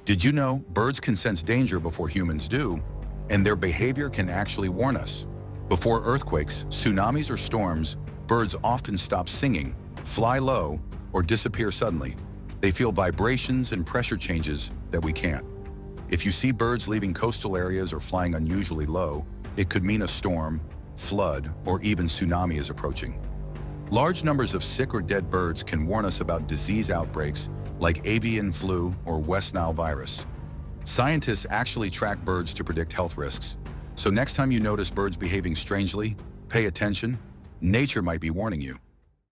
Did you know birds can sense danger before humans do, and their behavior can actually warn us? Before earthquakes, tsunamis, or storms, birds often stop singing, fly low, or disappear suddenly. They feel vibrations and pressure changes that we can't. If you see birds leaving coastal areas or flying unusually low, it could mean a storm, flood, or even tsunami is approaching. Large numbers of sick or dead birds can warn us about disease outbreaks like avian flu or West Nile virus. Scientists actually track birds to predict health risks. So next time you notice birds behaving strangely, pay attention. Nature might be warning you.